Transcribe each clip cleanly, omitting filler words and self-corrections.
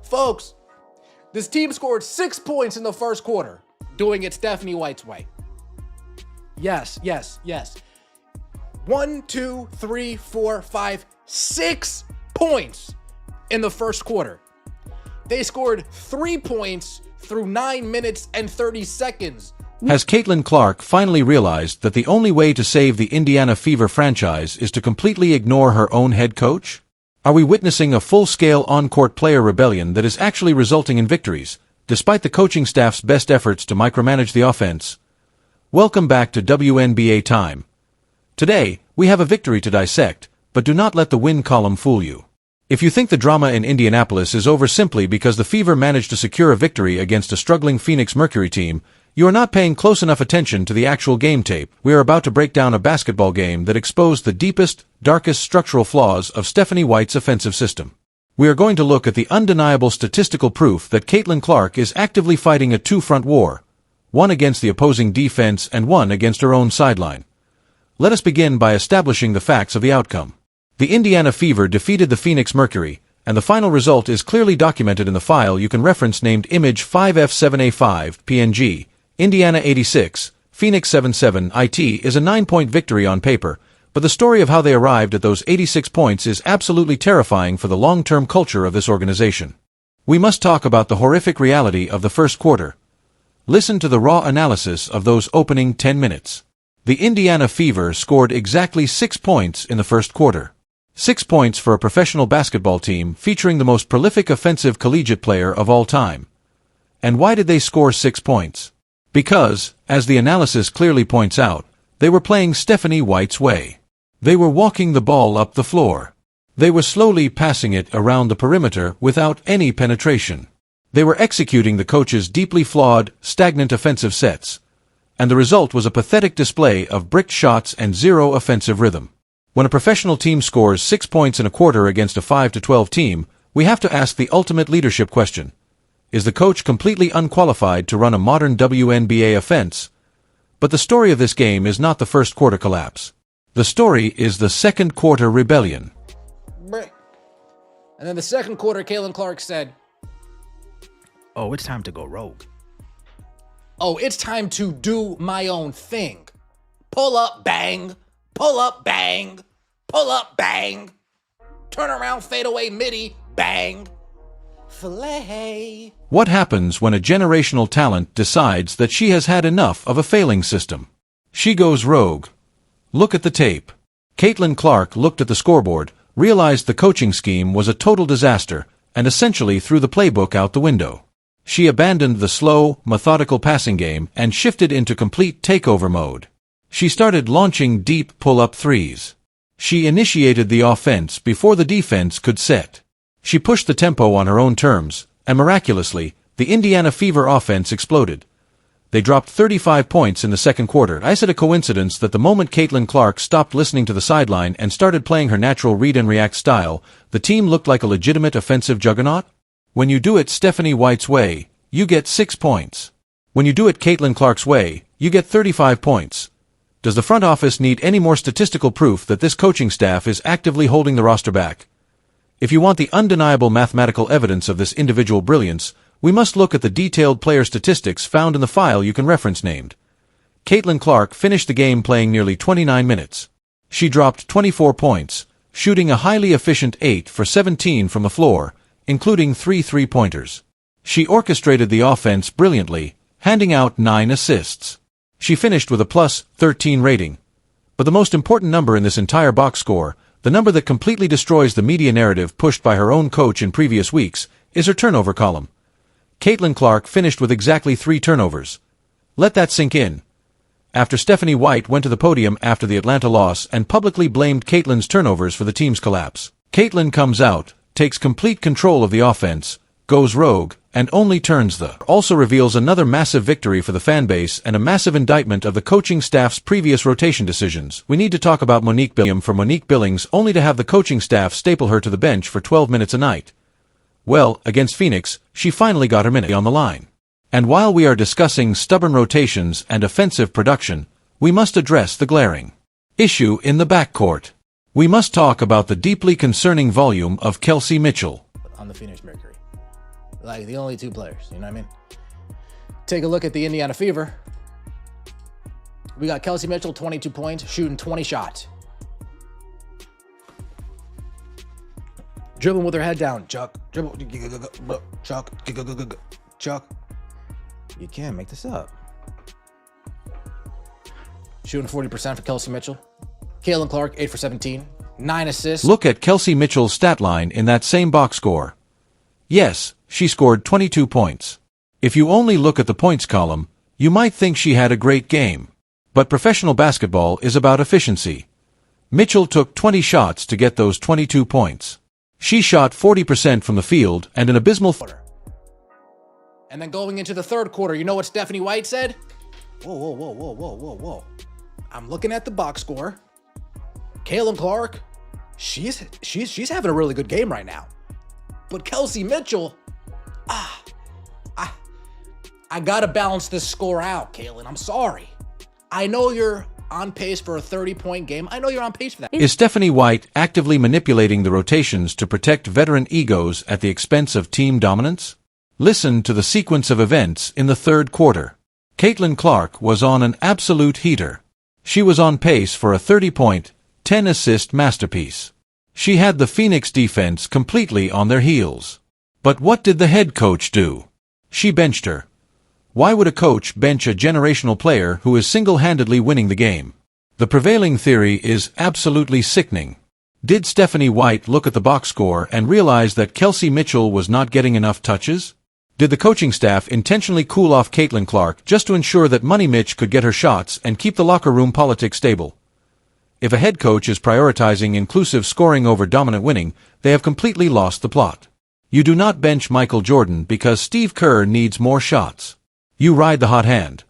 Folks, this team scored 6 points in the first quarter, doing it Stephanie White's way. Yes. 1, 2, 3, 4, 5, 6 points in the first quarter. They scored 3 points through 9 minutes and 30 seconds. Has Caitlin Clark finally realized that the only way to save the Indiana Fever franchise is to completely ignore her own head coach? Are we witnessing a full-scale on-court player rebellion that is actually resulting in victories, despite the coaching staff's best efforts to micromanage the offense? Welcome back to WNBA Time. Today, we have a victory to dissect, but do not let the win column fool you. If you think the drama in Indianapolis is over simply because the Fever managed to secure a victory against a struggling Phoenix Mercury team, you are not paying close enough attention to the actual game tape. We are about to break down a basketball game that exposed the deepest, darkest structural flaws of Stephanie White's offensive system. We are going to look at the undeniable statistical proof that Caitlin Clark is actively fighting a two-front war, one against the opposing defense and one against her own sideline. Let us begin by establishing the facts of the outcome. The Indiana Fever defeated the Phoenix Mercury, and the final result is clearly documented in the file you can reference named Image 5F7A5 PNG. Indiana 86, Phoenix 77. It is a 9-point victory on paper, but the story of how they arrived at those 86 points is absolutely terrifying for the long-term culture of this organization. We must talk about the horrific reality of the first quarter. Listen to the raw analysis of those opening 10 minutes. The Indiana Fever scored exactly 6 points in the first quarter. 6 points for a professional basketball team featuring the most prolific offensive collegiate player of all time. And why did they score 6 points? Because, as the analysis clearly points out, they were playing Stephanie White's way. They were walking the ball up the floor. They were slowly passing it around the perimeter without any penetration. They were executing the coach's deeply flawed, stagnant offensive sets. And the result was a pathetic display of bricked shots and zero offensive rhythm. When a professional team scores 6 points in a quarter against a 5-12 team, we have to ask the ultimate leadership question. Is the coach completely unqualified to run a modern WNBA offense? But the story of this game is not the first quarter collapse. The story is the second quarter rebellion. And then the second quarter, Caitlin Clark said, "Oh, it's time to go rogue. Oh, it's time to do my own thing. Pull up, bang. Pull up, bang. Pull up, bang. Turn around, fade away, midi, bang. Filet." What happens when a generational talent decides that she has had enough of a failing system? She goes rogue. Look at the tape. Caitlin Clark looked at the scoreboard, realized the coaching scheme was a total disaster, and essentially threw the playbook out the window. She abandoned the slow, methodical passing game and shifted into complete takeover mode. She started launching deep pull-up threes. She initiated the offense before the defense could set. She pushed the tempo on her own terms, and miraculously, the Indiana Fever offense exploded. They dropped 35 points in the second quarter. Is it a coincidence that the moment Caitlin Clark stopped listening to the sideline and started playing her natural read-and-react style, the team looked like a legitimate offensive juggernaut? When you do it Stephanie White's way, you get 6 points. When you do it Caitlin Clark's way, you get 35 points. Does the front office need any more statistical proof that this coaching staff is actively holding the roster back? If you want the undeniable mathematical evidence of this individual brilliance, we must look at the detailed player statistics found in the file you can reference named. Caitlin Clark finished the game playing nearly 29 minutes. She dropped 24 points, shooting a highly efficient 8 for 17 from the floor, including 3 three-pointers. She orchestrated the offense brilliantly, handing out 9 assists. She finished with a plus 13 rating. But the most important number in this entire box score, the number that completely destroys the media narrative pushed by her own coach in previous weeks, is her turnover column. Caitlin Clark finished with exactly 3 turnovers. Let that sink in. After Stephanie White went to the podium after the Atlanta loss and publicly blamed Caitlin's turnovers for the team's collapse, Caitlin comes out, takes complete control of the offense, goes rogue, and only turns the also reveals another massive victory for the fanbase and a massive indictment of the coaching staff's previous rotation decisions. We need to talk about Monique Billings for Monique Billings only to have the coaching staff staple her to the bench for 12 minutes a night. Well, against Phoenix, she finally got her minute on the line. And while we are discussing stubborn rotations and offensive production, we must address the glaring issue in the backcourt. We must talk about the deeply concerning volume of Kelsey Mitchell. On the Phoenix Mercury. Like, the only two players, you know what I mean? Take a look at the Indiana Fever. We got Kelsey Mitchell, 22 points, shooting 20 shots. Dribbling with her head down. Chuck. Dribble. Chuck. Chuck. You can't make this up. Shooting 40% for Kelsey Mitchell. Caitlin Clark, 8 for 17. 9 assists. Look at Kelsey Mitchell's stat line in that same box score. Yes, she scored 22 points. If you only look at the points column, you might think she had a great game. But professional basketball is about efficiency. Mitchell took 20 shots to get those 22 points. She shot 40% from the field and an abysmal And then going into the third quarter, you know what Stephanie White said? Whoa. I'm looking at the box score. Caitlin Clark, she's having a really good game right now. But Kelsey Mitchell, I gotta balance this score out, Caitlin. I'm sorry. I know you're on pace for a 30-point game. I know you're on pace for that. Is Stephanie White actively manipulating the rotations to protect veteran egos at the expense of team dominance? Listen to the sequence of events in the third quarter. Caitlin Clark was on an absolute heater. She was on pace for a 30-point, 10-assist masterpiece. She had the Phoenix defense completely on their heels. But what did the head coach do? She benched her. Why would a coach bench a generational player who is single-handedly winning the game? The prevailing theory is absolutely sickening. Did Stephanie White look at the box score and realize that Kelsey Mitchell was not getting enough touches? Did the coaching staff intentionally cool off Caitlin Clark just to ensure that Money Mitch could get her shots and keep the locker room politics stable? If a head coach is prioritizing inclusive scoring over dominant winning, they have completely lost the plot. You do not bench Michael Jordan because Steve Kerr needs more shots. You ride the hot hand.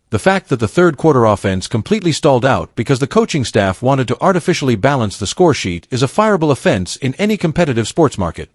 The fact that the third quarter offense completely stalled out because the coaching staff wanted to artificially balance the score sheet is a fireable offense in any competitive sports market.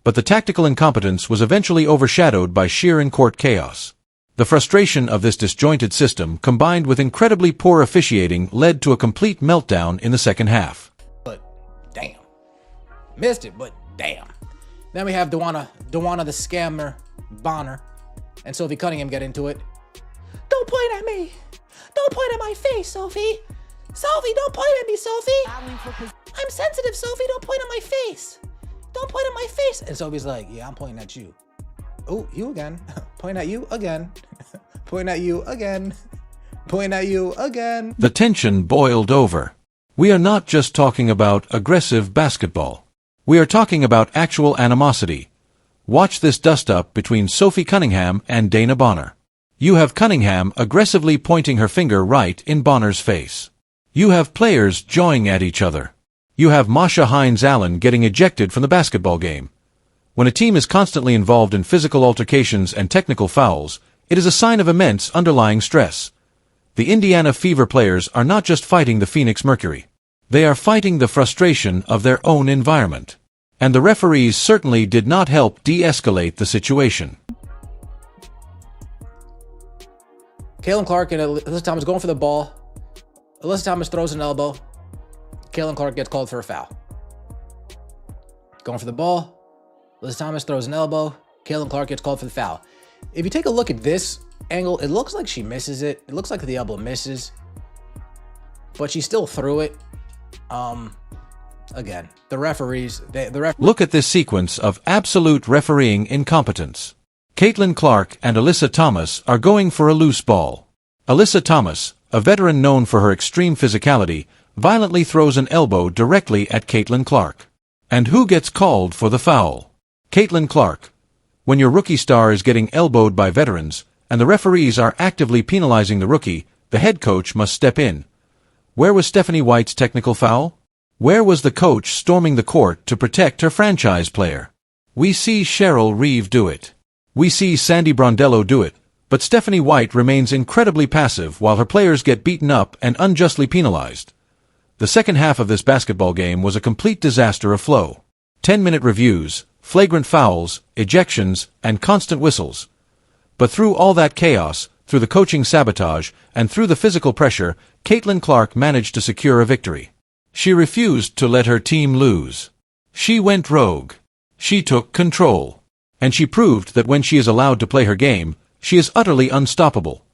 But the tactical incompetence was eventually overshadowed by sheer in-court chaos. The frustration of this disjointed system combined with incredibly poor officiating led to a complete meltdown in the second half. But damn. Missed it, but damn. Then we have Dewana the scammer, Bonner, and Sophie Cunningham get into it. Don't point at me. Don't point at my face, Sophie. Sophie, don't point at me, Sophie. I'm sensitive, Sophie. Don't point at my face. Don't point at my face. And Sophie's like, yeah, I'm pointing at you. Oh, you again. Point at you again. Point at you again. Point at you again. The tension boiled over. We are not just talking about aggressive basketball. We are talking about actual animosity. Watch this dust-up between Sophie Cunningham and Dana Bonner. You have Cunningham aggressively pointing her finger right in Bonner's face. You have players jawing at each other. You have Masha Hines-Allen getting ejected from the basketball game. When a team is constantly involved in physical altercations and technical fouls, it is a sign of immense underlying stress. The Indiana Fever players are not just fighting the Phoenix Mercury. They are fighting the frustration of their own environment. And the referees certainly did not help de-escalate the situation. Caitlin Clark and Alyssa Thomas going for the ball. Alyssa Thomas throws an elbow. Caitlin Clark gets called for a foul. Going for the ball. Alyssa Thomas throws an elbow. Caitlin Clark gets called for the foul. If you take a look at this angle, it looks like she misses it. It looks like the elbow misses. But she still threw it. Again, the referees... Look at this sequence of absolute refereeing incompetence. Caitlin Clark and Alyssa Thomas are going for a loose ball. Alyssa Thomas, a veteran known for her extreme physicality, violently throws an elbow directly at Caitlin Clark. And who gets called for the foul? Caitlin Clark. When your rookie star is getting elbowed by veterans, and the referees are actively penalizing the rookie, the head coach must step in. Where was Stephanie White's technical foul? Where was the coach storming the court to protect her franchise player? We see Cheryl Reeve do it. We see Sandy Brondello do it, but Stephanie White remains incredibly passive while her players get beaten up and unjustly penalized. The second half of this basketball game was a complete disaster of flow. 10-minute reviews, flagrant fouls, ejections, and constant whistles. But through all that chaos, through the coaching sabotage, and through the physical pressure, Caitlin Clark managed to secure a victory. She refused to let her team lose. She went rogue. She took control. And she proved that when she is allowed to play her game, she is utterly unstoppable.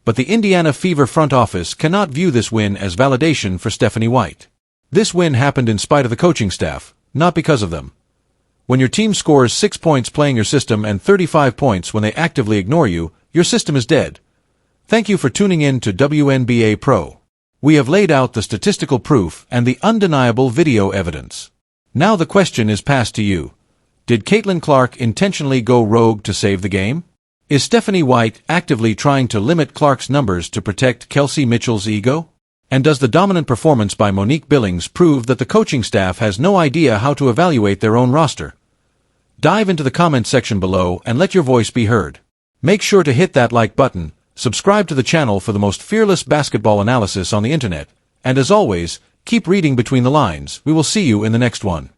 But the Indiana Fever front office cannot view this win as validation for Stephanie White. This win happened in spite of the coaching staff, not because of them. When your team scores 6 points playing your system and 35 points when they actively ignore you, your system is dead. Thank you for tuning in to WNBA Pro. We have laid out the statistical proof and the undeniable video evidence. Now the question is passed to you. Did Caitlin Clark intentionally go rogue to save the game? Is Stephanie White actively trying to limit Clark's numbers to protect Kelsey Mitchell's ego? And does the dominant performance by Monique Billings prove that the coaching staff has no idea how to evaluate their own roster? Dive into the comments section below and let your voice be heard. Make sure to hit that like button, subscribe to the channel for the most fearless basketball analysis on the internet, and as always, keep reading between the lines. We will see you in the next one.